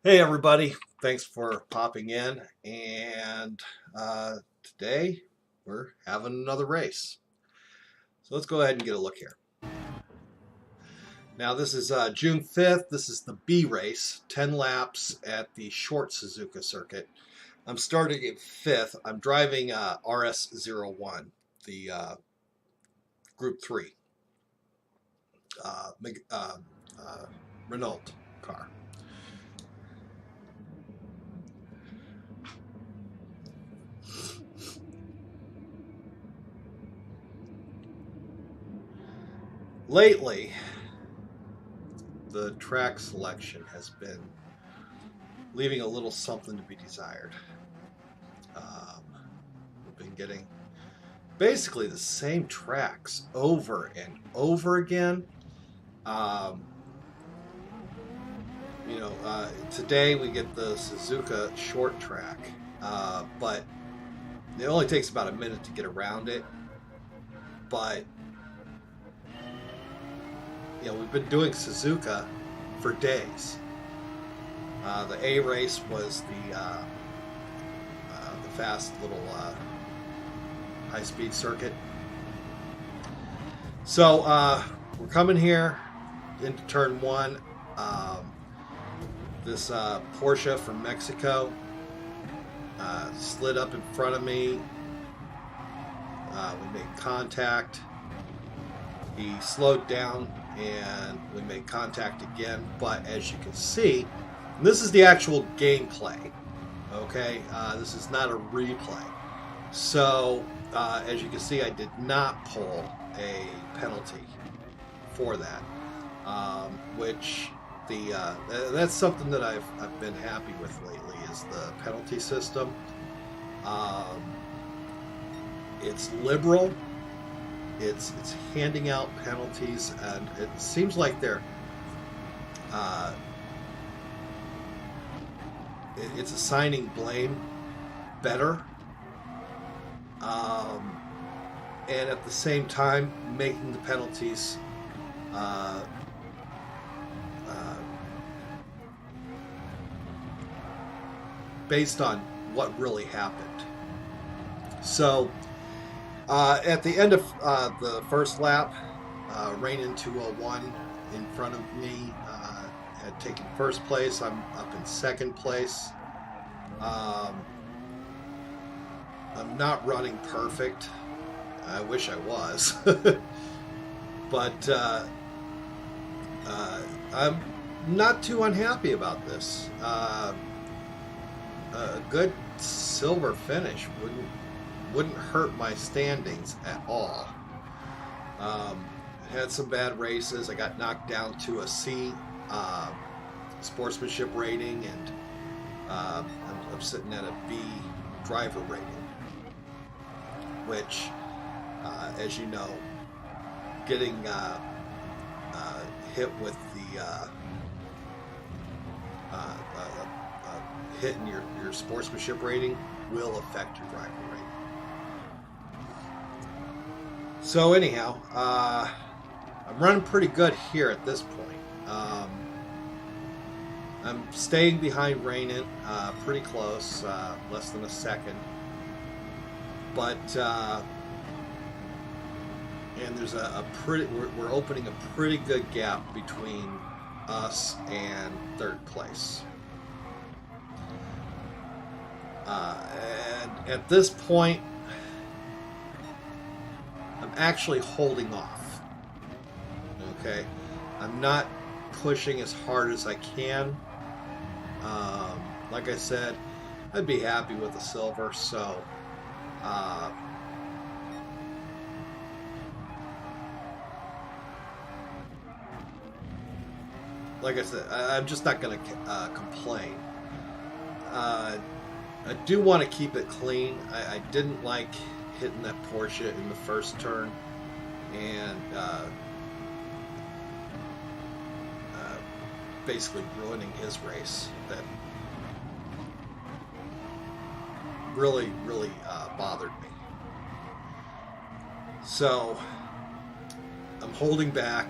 Hey everybody, thanks for popping in. And today we're having another race. So let's go ahead and get a look here. Now this is June 5th. This is the B race, 10 laps at the short Suzuka circuit. I'm starting at 5th. I'm driving RS01, the Group 3 uh, uh, uh, Renault car. Lately, the track selection has been leaving a little something to be desired. Um, we've been getting basically the same tracks over and over again. Um, Today we get the Suzuka short track, but it only takes about a minute to get around it. But we've been doing Suzuka for days. The A race was the fast little high-speed circuit. So we're coming here into turn one. This Porsche from Mexico slid up in front of me. We made contact. He slowed down and we made contact again. But as you can see, this is the actual gameplay. Okay, this is not a replay. So as you can see, I did not pull a penalty for that, which that's something that I've been happy with lately is the penalty system. It's liberal. It's handing out penalties, and it seems like they're it's assigning blame better, and at the same time making the penalties based on what really happened. So at the end of the first lap, Rainin 201 in front of me had taken first place. I'm up in second place. I'm not running perfect. I wish I was. But I'm not too unhappy about this. A good silver finish wouldn't hurt my standings at all. Had some bad races. I got knocked down to a C sportsmanship rating, and I'm sitting at a B driver rating, which, as you know, getting hit with the hit in your sportsmanship rating will affect your driver rating. So anyhow, I'm running pretty good here at this point. I'm staying behind Rainin, pretty close, less than a second. But and there's we're opening a pretty good gap between us and third place. And at this point, I'm actually holding off. Okay, I'm not pushing as hard as I can. Like I said, I'd be happy with a silver. So, like I said, I'm just not going to complain. I do want to keep it clean. I didn't like hitting that Porsche in the first turn, and basically ruining his race. That really bothered me. So I'm holding back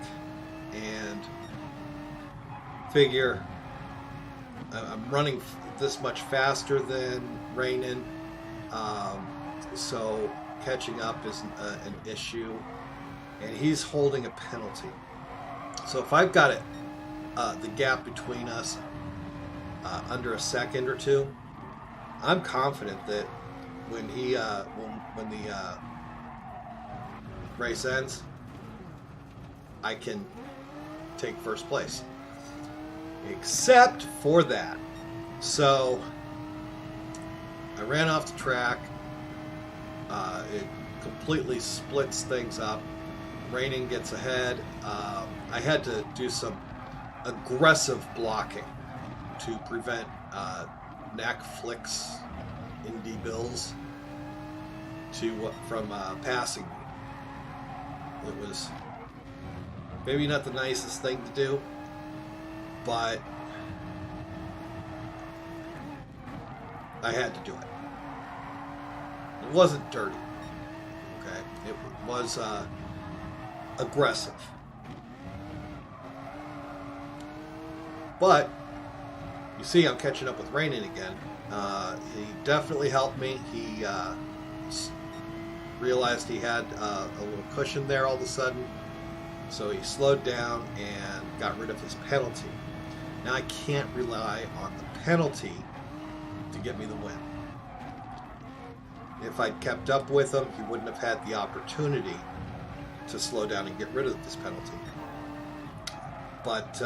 and figure I'm running this much faster than Rainin, so catching up is an issue, and he's holding a penalty. So if I've got it, the gap between us under a second or two, I'm confident that when he when the race ends, I can take first place. Except for that. So I ran off the track. It completely splits things up. Rainin gets ahead. I had to do some aggressive blocking to prevent knack flicks indie bills from passing me. It was maybe not the nicest thing to do, but I had to do it. It wasn't dirty, okay? It was aggressive. But you see I'm catching up with Rainin again. He definitely helped me. He realized he had a little cushion there all of a sudden, so he slowed down and got rid of his penalty. Now I can't rely on the penalty to get me the win. If I'd kept up with him, he wouldn't have had the opportunity to slow down and get rid of this penalty. But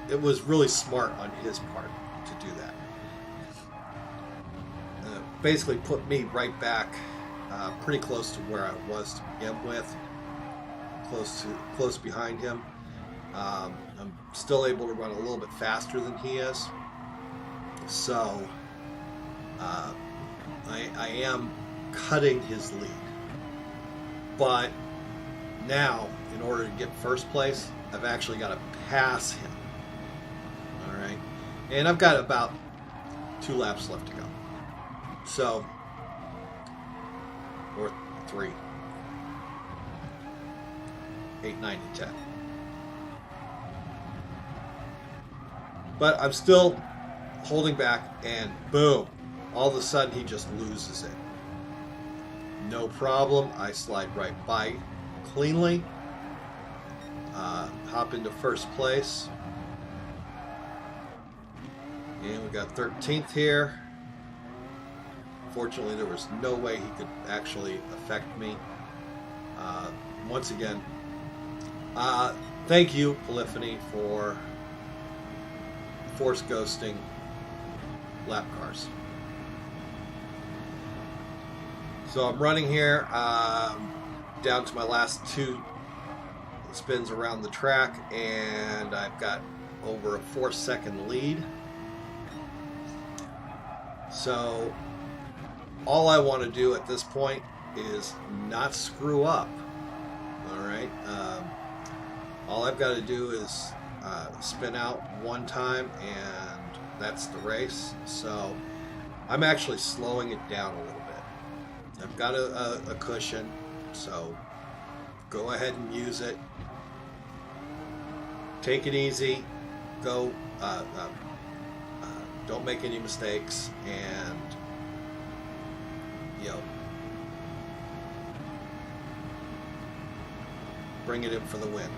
it was really smart on his part to do that. Basically put me right back pretty close to where I was to begin with, close behind him. I'm still able to run a little bit faster than he is, so I am cutting his lead. But now, in order to get first place, I've actually got to pass him. All right, and I've got about 2 laps left to go. So, or 3, 8, 9, and 10. But I'm still holding back, and boom, all of a sudden he just loses it. No problem. I slide right by cleanly, hop into first place, and we got 13th here. Fortunately, there was no way he could actually affect me. Once again, thank you, Polyphony, for force ghosting lap cars. So I'm running here down to my last 2 spins around the track, and I've got over a 4-second lead. So all I want to do at this point is not screw up. All right. All I've got to do is spin out one time, and that's the race. So I'm actually slowing it down a little bit. I've got a cushion, so go ahead and use it. Take it easy. Go. Don't make any mistakes, and bring it in for the win.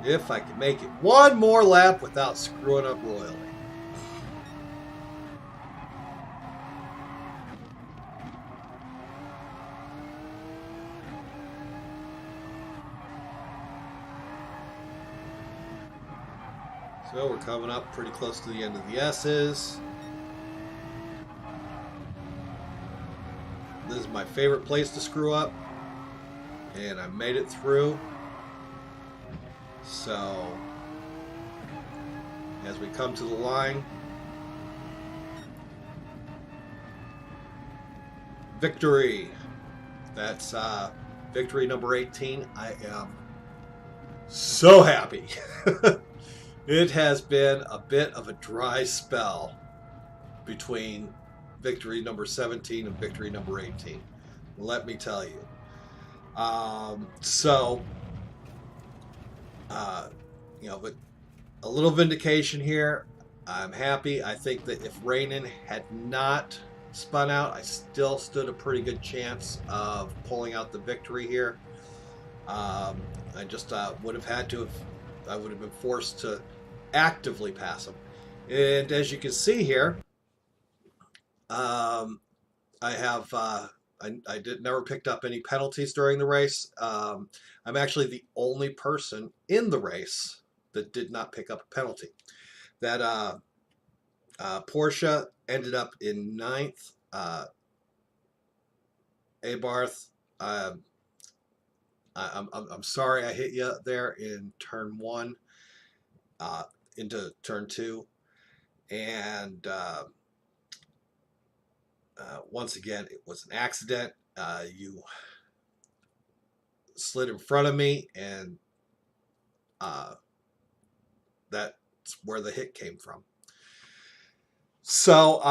If I can make it one more lap without screwing up royally. So we're coming up pretty close to the end of the S's. This is my favorite place to screw up, and I made it through. So as we come to the line, victory. That's victory number 18. I am so happy. It has been a bit of a dry spell between victory number 17 and victory number 18. Let me tell you. But a little vindication here. I'm happy. I think that if Rainin had not spun out, I still stood a pretty good chance of pulling out the victory here. I just would have had to have, I would have been forced to actively pass him. And as you can see here, I have, I never picked up any penalties during the race. I'm actually the only person in the race that did not pick up a penalty. That Porsche ended up in 9th. Abarth, I'm sorry I hit you there in turn 1 into turn 2, and once again it was an accident. You slid in front of me, and that's where the hit came from. So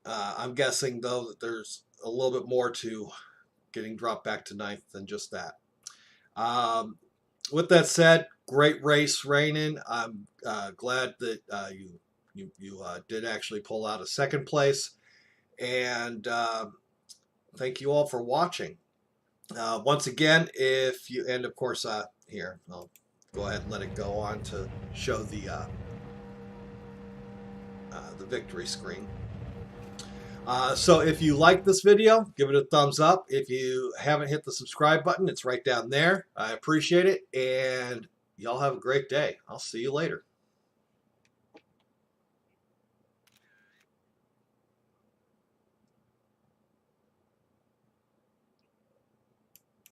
I'm guessing though that there's a little bit more to getting dropped back to 9th than just that. With that said, great race, Rainin. I'm glad that you did actually pull out a 2nd place, and thank you all for watching. Once again, if you, and of course here, I'll go ahead and let it go on to show the victory screen. So if you like this video, give it a thumbs up. If you haven't hit the subscribe button, it's right down there. I appreciate it, and y'all have a great day. I'll see you later.